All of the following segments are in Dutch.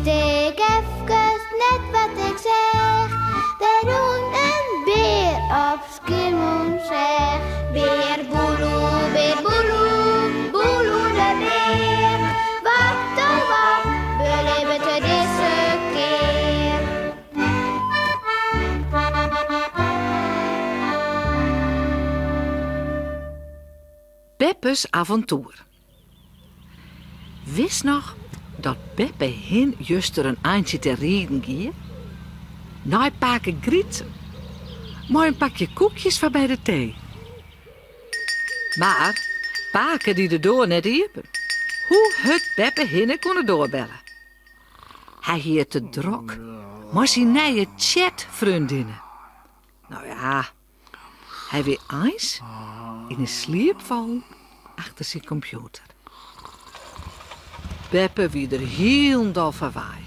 ik even net wat ik zeg. We doen een beer op Schiermonnikoog. Beer boeloe, boeloe de beer. Wat oh wat, beleven te deze keer. Beppes avontuur. Wist nog dat Beppe hin juster een eindje te rieden gie? Nou een pakje grieten. Maar een pakje koekjes van bij de thee. Maar paken die de deur net iepen. Hoe het Beppe hinnen konden doorbellen. Hij hier te drok. Maar zijn nieuwe chatvriendinnen. Nou ja, hij weer eens in een slaapval achter zijn computer. Beppe wie er heel verwaai.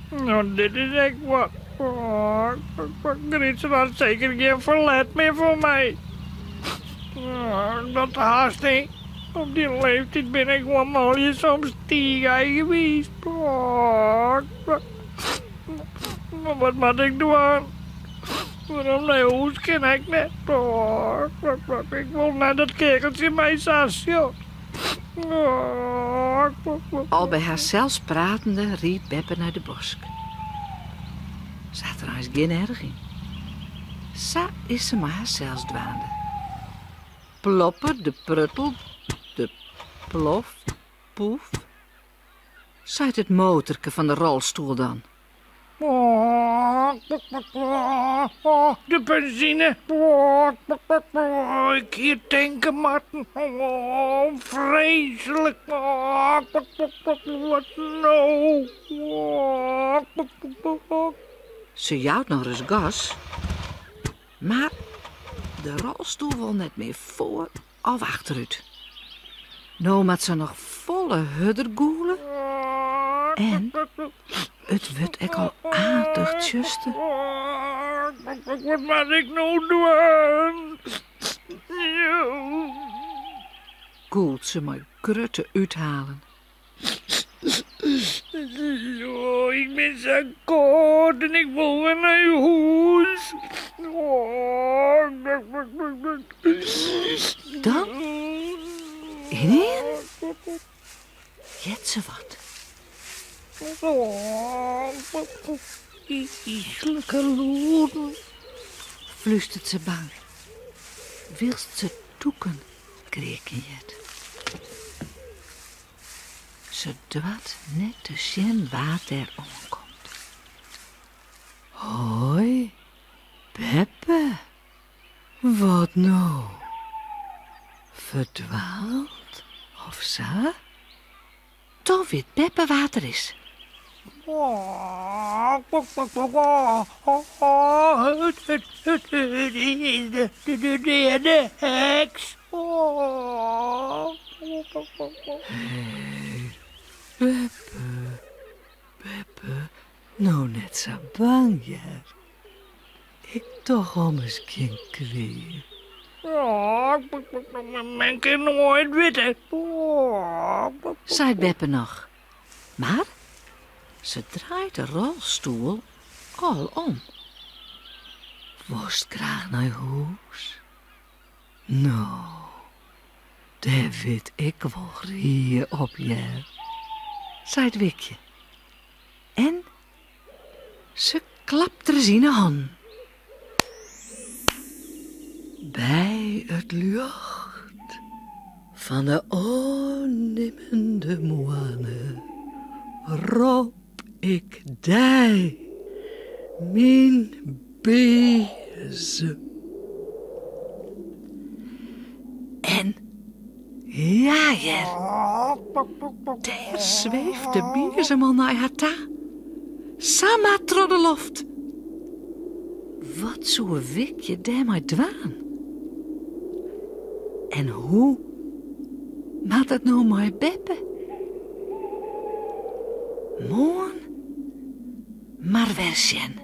Nou, dit is echt wat. Grietje had zeker geen verlet meer voor mij. Dat haast niet. Op die leeftijd ben ik gewoon al je soms stiegei geweest. Maar wat moet ik doen? Waarom naar huis kan ik net? Ik wil naar dat kegeltje mijn sasje. Al bij haarzelfs pratende riep Beppe naar de bosk. Zat er eens geen erg in. Sa is ze maar haarzelfs dwaande. Plopper, de pruttel, de plof, poef. Zuid het motorke van de rolstoel dan. De benzine. Ik hier tanken, Marten. Vreselijk. Wat nou? Ze jouwt nog eens gas. Maar de rolstoel wil net meer voor of achteruit. Nou moet ze nog volle hudder goelen. En het wordt ik al aardig juiste. Wat moet ik nou doen? Koelt ze maar grutte uithalen. Ik ben zo koud en ik wil weer naar huis. Dan? Ineen? Jet ze wat. Iselijke loeren. Fluistert ze bang. Wilst ze toeken, kreken jet. Ze dwat net de sjen water omkomt. Hoi, Beppe. Wat nou? Verdwaald? Of zo? Toch weet Beppe water is. De heks. Beppe, nou net zo bang, ja. Ik toch om eens geen kweer. Men kan nooit weten. Zei Beppe nog. Maar ze draait de rolstoel al om. Worst graag naar huis? Nou, daar weet ik wel hier op je. Zei het Wikje. En ze klapt er zijn hand. Bij het lucht van de onnimmende moane roep ik dij, mijn bezem. En ja, daar zweeft de bezem al naar haar ta. Sama troddeloft. Wat zou Wikje daarmee dwaan? En hoe maakt het nou met Beppe? Morgen maar wersjen.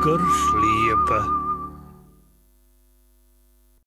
lekker sliepen.